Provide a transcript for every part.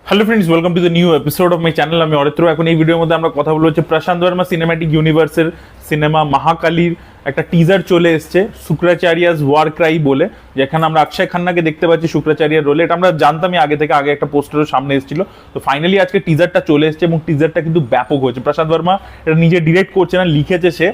Hello friends, welcome to the new episode of my channel. আমি অরিত্র। এখন এই ভিডিওর মধ্যে আমরা কথা বলবো হচ্ছে প্রশান্ত বর্মা সিনেম্যাটিক ইউনিভার্সের সিনেমা মহাকালীর একটা টিজার চলে এসছে, শুক্রাচার্যাস ওয়ার ক্রাই বলে, যেখানে আমরা অক্ষয় খান্নাকে দেখতে পাচ্ছি শুক্রাচার্যার রোলে। এটা আমরা জানতামই আগে থেকে, আগে একটা পোস্টারও সামনে এসেছিল। তো ফাইনালি আজকে টিজারটা চলে এসছে এবং টিজারটা কিন্তু ব্যাপক হয়েছে। প্রশান্ত বর্মা এটা নিজে ডিরেক্ট করছে না, লিখেছে সে।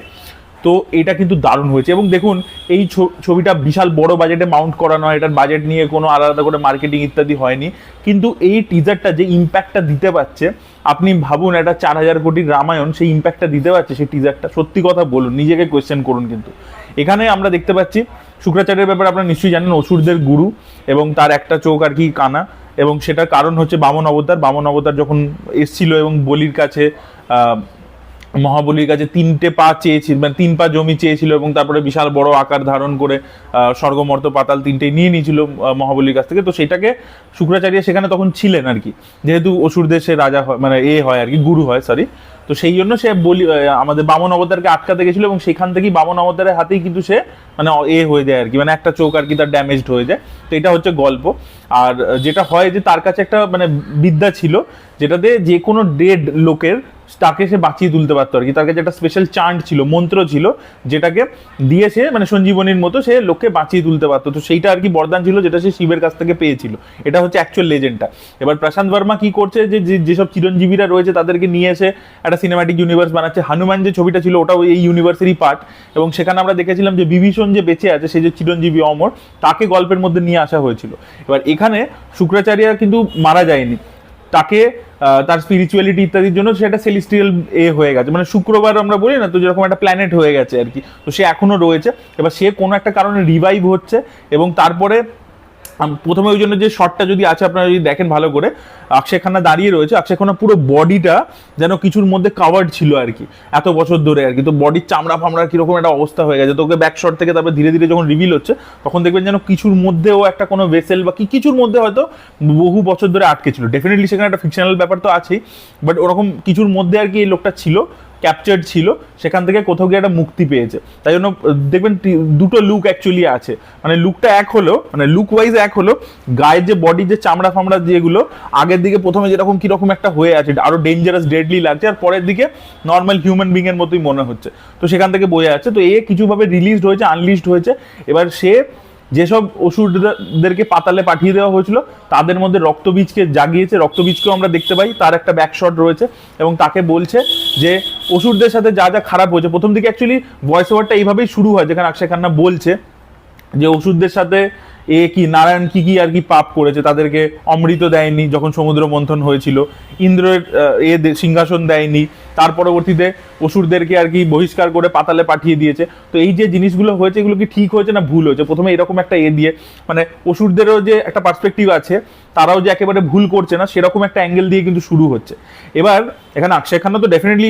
তো এটা কিন্তু দারুণ হয়েছে এবং দেখুন এই ছবিটা বিশাল বড় বাজেটে মাউন্ট করানো হয়, এটার বাজেট নিয়ে কোনো আলাদা করে মার্কেটিং ইত্যাদি হয়নি, কিন্তু এই টিজারটা যে ইম্প্যাক্টটা দিতে পারছে, আপনি ভাবুন একটা 4,000 কোটির রামায়ণ সেই ইম্প্যাক্টটা দিতে পারছে সেই টিজারটা। সত্যি কথা বলুন, নিজেকে কোয়েশ্চেন করুন। কিন্তু এখানে আমরা দেখতে পাচ্ছি শুক্রাচার্যের ব্যাপারে আপনারা নিশ্চয়ই জানেন, অসুরদের গুরু এবং তার একটা চোখ আর কি কানা, এবং সেটার কারণ হচ্ছে বামন অবতার। বামন অবতার যখন এসছিল এবং বলির কাছে মহাবলীর কাছে 3টে পা চেয়েছিল, মানে 3 পা জমি চেয়েছিল, এবং তারপরে বিশাল বড় আকার ধারণ করে স্বর্গ মর্ত পাতাল 3টেই নিয়ে নিয়েছিল মহাবলীর কাছ থেকে। তো সেটাকে শুক্রাচার্য সেখানে তখন ছিলেন আর কি, যেহেতু অসুরদের সে রাজা হয়, মানে হয় আর কি, গুরু হয়, সরি। তো সেই জন্য সে আমাদের বামন অবতারকে আটকাতে গেছিল এবং সেখান থেকেই বামন অবতারের হাতেই কিন্তু সে মানে হয়ে যায় আর কি, মানে একটা চোখ আর কি তার ড্যামেজড হয়ে যায়। তো এটা হচ্ছে গল্প। আর যেটা হয় যে তার কাছে একটা মানে বিদ্যা ছিল, যেটাতে যে কোনো ডেড লোকের তাকে সে বাঁচিয়ে তুলতে পারতো আর কি। তার কাছে একটা স্পেশাল চান্ট ছিল, মন্ত্র ছিল, যেটাকে দিয়ে সে মানে সঞ্জীবনীর মতো সে লোককে বাঁচিয়ে তুলতে পারতো। তো সেইটা আর কি বরদান ছিল, যেটা সে শিবের কাছ থেকে পেয়েছিল। এটা হচ্ছে অ্যাকচুয়াল লেজেন্ডটা। এবার প্রশান্ত বর্মা কি করছে, যে যেসব চিরঞ্জীবীরা রয়েছে তাদেরকে নিয়ে এসে একটা সিনেম্যাটিক ইউনিভার্স বানাচ্ছে। হনুমান যে ছবিটা ছিল ওটাও এই ইউনিভার্সেরই পার্ট, এবং সেখানে আমরা দেখেছিলাম যে বিভীষণ যে বেঁচে আছে, সেই যে চিরঞ্জীবী অমর, তাকে গল্পের মধ্যে নিয়ে আসা হয়েছিল। এবার এখানে শুক্রাচার্য কিন্তু মারা যায়নি, তাকে তার স্পিরিচুয়ালিটি ইত্যাদির জন্য সেটা সেলিস্টিয়াল হয়ে গেছে, মানে শুক্রবার আমরা বলি না, তো যেরকম একটা প্ল্যানেট হয়ে গেছে আর কি। তো সে এখনো রয়েছে। এবার সে কোনো একটা কারণে রিভাইভ হচ্ছে, এবং তারপরে প্রথমে ওই জন্য যে শটটা যদি আছে আপনারা যদি দেখেন ভালো করে, অক্ষয় খান্না দাঁড়িয়ে রয়েছে, অক্ষয় খান্না পুরো বডিটা যেন কিছুর মধ্যে কাভার্ড ছিল আর কি, এত বছর ধরে আর কি। তো বডির চামড়া ফামড়া কিরকম একটা অবস্থা হয়ে গেছে। তোকে ব্যাক শট থেকে তারপরে ধীরে ধীরে যখন রিভিল হচ্ছে, তখন দেখবেন যেন কিছুর মধ্যেও একটা কোনো ভেসেল বা কিছুর মধ্যে হয়তো বহু বছর ধরে আটকে ছিল। ডেফিনেটলি সেখানে একটা ফিকশনাল ব্যাপার তো আছেই, বাট ওরকম কিছুর মধ্যে আর কি এই লোকটা ছিল, ক্যাপচার্ড ছিল, সেখান থেকে কোথাও গিয়ে একটা মুক্তি পেয়েছে। তাই জন্য দেখবেন দুটো লুক অ্যাকচুয়ালি আছে, মানে লুকটা এক হলো, মানে লুক ওয়াইজ এক হলো, গায়ের যে বডির যে চামড়া ফামড়া যেগুলো আগের দিকে প্রথমে যেরকম কিরকম একটা হয়ে আছে, আরো ডেঞ্জারাস ডেডলি লাগছে, আর পরের দিকে নর্মাল হিউম্যান বিং এর মতোই মনে হচ্ছে। তো সেখান থেকে বোঝা যাচ্ছে। তো কিছুভাবে রিলিজড হয়েছে, আনলিস্ট হয়েছে। এবার সে যেসব অসুরদেরকে পাতালে পাঠিয়ে দেওয়া হয়েছিল তাদের মধ্যে রক্তবীজকে জাগিয়েছে, রক্তবীজকেও আমরা দেখতে পাই, তার একটা ব্যাকশট রয়েছে, এবং তাকে বলছে যে অসুরদের সাথে যা যা খারাপ হয়েছে। প্রথম দিকে অ্যাকচুয়ালি ভয়েস ওভারটা এইভাবেই শুরু হয়, যেখানে অক্ষয় খান্না বলছে যে অসুরদের সাথে কি নারায়ণ কি আর কি পাপ করেছে, তাদেরকে অমৃত দেয়নি যখন সমুদ্র মন্থন হয়েছিল, ইন্দ্রের সিংহাসন দেয়নি, তার পরবর্তীতে অসুরদেরকে আর কি বহিষ্কার করে পাতালে পাঠিয়ে দিয়েছে। তো এই যে জিনিসগুলো হয়েছে, এগুলো কি ঠিক হয়েছে না ভুল হয়েছে? প্রথমে এরকম একটা দিয়ে, মানে অসুরদেরও যে একটা পার্সপেক্টিভ আছে, তারাও যে একেবারে ভুল করছে না, সেরকম একটা অ্যাঙ্গেল দিয়ে কিন্তু শুরু হচ্ছে। এবার এখানে অক্ষয় খান্না তো ডেফিনেটলি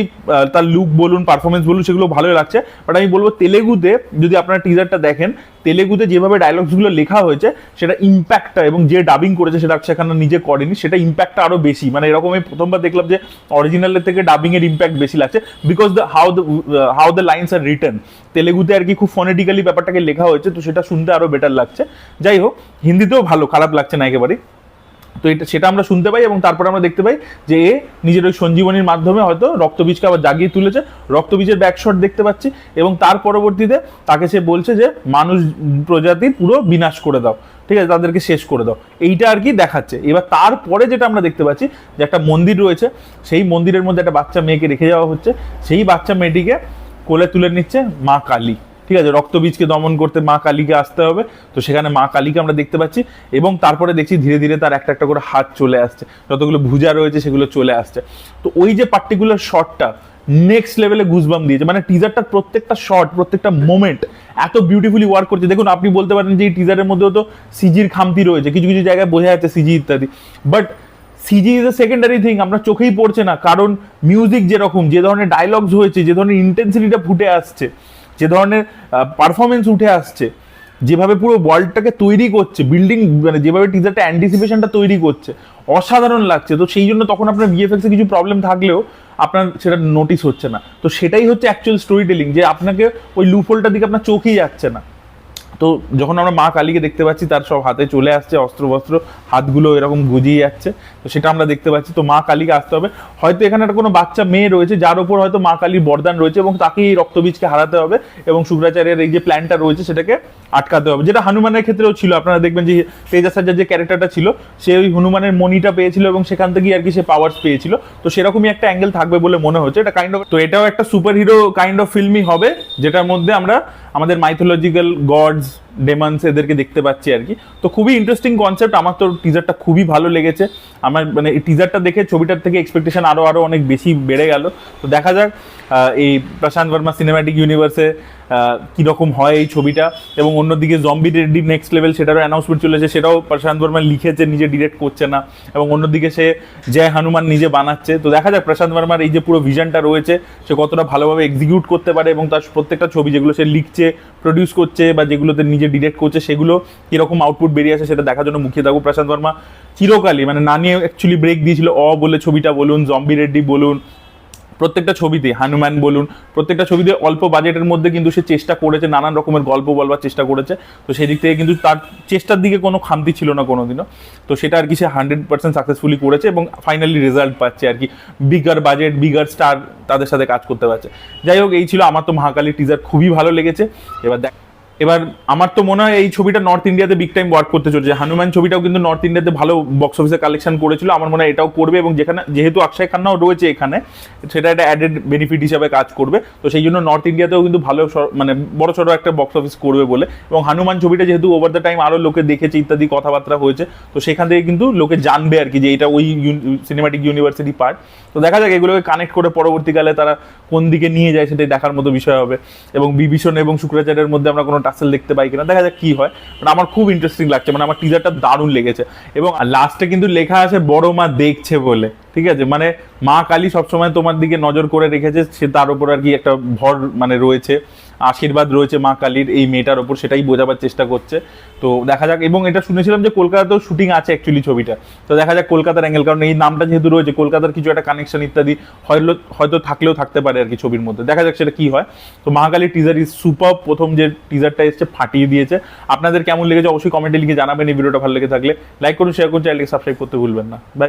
তার লুক বলুন, পারফরমেন্স বলুন, সেগুলো ভালোই লাগছে। বাট আমি বলবো তেলেগুতে যদি আপনারা টিজারটা দেখেন, তেলেগুতে যেভাবে ডায়লগসগুলো লেখা হয়েছে, সেটা ইম্প্যাক্টটা, এবং যে ডাবিং করেছে সেটা অক্ষয় খান্না নিজে করেনি, সেটা ইম্প্যাক্টটা আরো বেশি। মানে এরকম আমি প্রথমবার দেখলাম যে অরিজিনালের থেকে ডাবিং এর ইম্প্যাক্ট বেশি লাগছে, because how the lines are written, তেলেগুতে আর কি খুব ফনেটিক্যালি ব্যাপারটাকে লেখা হয়েছে, তো সেটা শুনতে আরো বেটার লাগছে। যাই হোক, হিন্দিতেও ভালো, খারাপ লাগছে না একেবারেই। তো সেটা আমরা শুনতে পাই, এবং তারপরে আমরা দেখতে পাই যে নিজের ওই সঞ্জীবনীর মাধ্যমে হয়তো রক্তবীজকে আবার জাগিয়ে তুলেছে, রক্তবীজের ব্যাকশট দেখতে পাচ্ছি, এবং তার পরবর্তীতে তাকে সে বলছে যে মানুষ প্রজাতির পুরো বিনাশ করে দাও, ঠিক আছে, তাদেরকে শেষ করে দাও, এইটা আর কি দেখাচ্ছে। এবার তারপরে যেটা আমরা দেখতে পাচ্ছি যে একটা মন্দির রয়েছে, সেই মন্দিরের মধ্যে একটা বাচ্চা মেয়েকে রেখে যাওয়া হচ্ছে, সেই বাচ্চা মেয়েটিকে কোলে তুলে নিচ্ছে মা কালী, ঠিক আছে, রক্তবীজকে দমন করতে মা কালীকে আসতে হবে। তো সেখানে মা কালীকে আমরা দেখতে পাচ্ছি, এবং তারপরে দেখছি ধীরে ধীরে তার একটা একটা করে হাত চলে আসছে, যতগুলো ভুজা রয়েছে সেগুলো চলে আসছে। তো ওই যে পার্টিকুলার শটটা নেক্সট লেভেলে গুজবাম দিয়েছে, মানে টিজারটার প্রত্যেকটা শট, প্রত্যেকটা মোমেন্ট এত বিউটিফুলি ওয়ার্ক করছে। দেখুন, আপনি বলতে পারেন যে এই টিজারের মধ্যেও তো সিজির খামতি রয়েছে, কিছু কিছু জায়গায় বোঝা যাচ্ছে সিজি ইত্যাদি, but CG is a secondary thing, আমরা চোখেই পড়ছে না, কারণ মিউজিক যেরকম, যে ধরনের ডায়লগস হয়েছে, যে ধরনের ইন্টেন্সিটিটা ফুটে আসছে, যে ধরনের পারফরমেন্স উঠে আসছে, যেভাবে পুরো ওয়ার্ল্ডটাকে তৈরি করছে, বিল্ডিং, মানে যেভাবে টিজারটা অ্যান্টিসিপেশনটা তৈরি করছে, অসাধারণ লাগছে। তো সেই জন্য তখন আপনার ভিএফএক্সে কিছু প্রবলেম থাকলেও আপনার সেটা নোটিস হচ্ছে না। তো সেটাই হচ্ছে অ্যাকচুয়াল স্টোরি টেলিং, যে আপনাকে ওই লুফোলটার দিকে আপনার চোখেই যাচ্ছে না। তো যখন আমরা মা কালীকে দেখতে পাচ্ছি তার সব হাতে চলে আসছে অস্ত্র বস্ত্র, হাতগুলো এরকম গুজিয়ে যাচ্ছে, তো সেটা আমরা দেখতে পাচ্ছি। তো মা কালীকে আসতে হবে, হয়তো এখানে একটা কোনো বাচ্চা মেয়ে রয়েছে যার উপর হয়তো মা কালীর বরদান রয়েছে এবং তাকে এই রক্তবীজকে হারাতে হবে এবং শুক্রাচার্যের এই যে প্ল্যানটা রয়েছে সেটাকে আটকাতে হবে, যেটা হনুমানের ক্ষেত্রেও ছিল। আপনারা দেখবেন যে তেজাসাজ্জার যে ক্যারেক্টারটা ছিল সে ওই হনুমানের মণিটা পেয়েছিল এবং সেখান থেকেই আর কি সে পাওয়ার্স পেয়েছিল, তো সেরকমই একটা অ্যাঙ্গেল থাকবে বলে মনে হচ্ছে। এটা কাইন্ড অফ, তো এটাও একটা সুপার হিরো কাইন্ড অফ ফিল্মই হবে, যেটার মধ্যে আমরা আমাদের মাইথোলজিক্যাল গডস, ডেমন্স এদেরকে দেখতে পাচ্ছি আর কি। তো খুবই ইন্টারেস্টিং কনসেপ্ট, আমার তো টিজারটা খুবই ভালো লেগেছে। আমার মানে এই টিজারটা দেখে ছবিটার থেকে এক্সপেকটেশন আরো অনেক বেশি বেড়ে গেল। তো দেখা যাক এই প্রশান্ত বর্মা সিনেম্যাটিক ইউনিভার্সে কীরকম হয় এই ছবিটা। এবং অন্যদিকে জম্বি রেডি নেক্সট লেভেল, সেটারও অ্যানাউন্সমেন্ট চলেছে, সেটাও প্রশান্ত বর্মা লিখেছে, নিজে ডিরেক্ট করছে না। এবং অন্যদিকে সে জয় হনুমান নিজে বানাচ্ছে। তো দেখা যাক প্রশান্ত বর্মার এই যে পুরো ভিশনটা রয়েছে সে কতটা ভালোভাবে এক্সিকিউট করতে পারে এবং তার প্রত্যেকটা ছবি যেগুলো সে লিখছে, প্রডিউস করছে বা যেগুলোতে নিজে ডিরেক্ট করছে সেগুলো কীরকম আউটপুট বেরিয়ে আসে সেটা দেখার জন্য মুখিয়ে থাকবো। প্রশান্ত বর্মা চিরকালই মানে না নিয়ে অ্যাকচুয়ালি ব্রেক দিয়েছিল, বলে ছবিটা বলুন, জম্বি রেড্ডি বলুন, প্রত্যেকটা ছবিতে হনুমান বলুন, প্রত্যেকটা ছবিতে অল্প বাজেটের মধ্যে কিন্তু সে চেষ্টা করেছে, নানান রকমের গল্প বলবার চেষ্টা করেছে। তো সেই দিক থেকে কিন্তু তার চেষ্টার দিকে কোনো খামতি ছিল না কোনোদিনও। তো সেটা আর কি সে 100% সাকসেসফুলি করেছে এবং ফাইনালি রেজাল্ট পাচ্ছে আর কি, বিগার বাজেট, বিগার স্টার তাদের সাথে কাজ করতে পারছে। যাই হোক, এই ছিল আমার তো মহাকালী টিজার খুবই ভালো লেগেছে। এবার আমার তো মনে হয় এই ছবিটা নর্থ ইন্ডিয়াতে বিগ টাইম ওয়ার্ক করতে চলছে। হনুমান ছবিটাও কিন্তু নর্থ ইন্ডিয়াতে ভালো বক্স অফিসে কালেকশন করেছিল, আমার মনে হয় এটাও করবে। এবং যেহেতু অক্ষয় খান্নাও রয়েছে এখানে, সেটা একটা অ্যাডেড বেনিফিট হিসাবে কাজ করবে। তো সেই জন্য নর্থ ইন্ডিয়াতেও কিন্তু ভালো মানে বড় সড়ো একটা বক্স অফিস করবে বলে। এবং হনুমান ছবিটা যেহেতু ওভার দ্য টাইম আরও লোকে দেখেছে, ইত্যাদি কথাবার্তা হয়েছে, তো সেখান থেকে কিন্তু লোকে জানবে আর কি যে এটা ওই সিনেমাটিক ইউনিভার্সিটি পার্ট। তো দেখা যাক এগুলোকে কানেক্ট করে পরবর্তীকালে তারা কোন দিকে নিয়ে যায় সেটাই দেখার মতো বিষয় হবে। এবং বিভীষণ এবং শুক্রাচার্যের মধ্যে আমরা কোনো টাসেল দেখতে পাই কিনা, দেখা যাক কি হয়। মানে আমার খুব ইন্টারেস্টিং লাগছে, মানে আমার টিজারটা দারুণ লেগেছে। এবং লাস্টে কিন্তু লেখা আছে বড় মা দেখছে বলে, ঠিক আছে, মানে মা কালী সবসময় তোমার দিকে নজর করে রেখেছে, সে তার উপর আর কি একটা ভর মানে রয়েছে, আশীর্বাদ রয়েছে মা কালীর এই মেয়েটার ওপর, সেটাই বোঝাবার চেষ্টা করছে। তো দেখা যাক। এবং এটা শুনেছিলাম যে কলকাতাতেও শুটিং আছে অ্যাকচুয়ালি ছবিটা, তো দেখা যাক কলকাতার অ্যাঙ্গেল, কারণ এই নামটা যেহেতু রয়েছে কলকাতার কিছু একটা কানেকশন ইত্যাদি হয়তো থাকলেও থাকতে পারে আর কি ছবির মধ্যে। দেখা যাক সেটা কি হয়। তো মহাকালীর টিজার ইজ সুপার, প্রথম যে টিজারটা এসছে ফাটিয়ে দিয়েছে। আপনাদের কেমন লেগেছে অবশ্যই কমেন্টে লিখে জানাবেন। এই ভিডিওটা ভালো লেগে থাকলে লাইক করুন, শেয়ার করুন, চ্যানেলকে সাবস্ক্রাইব করতে ভুলবেন না। বাই।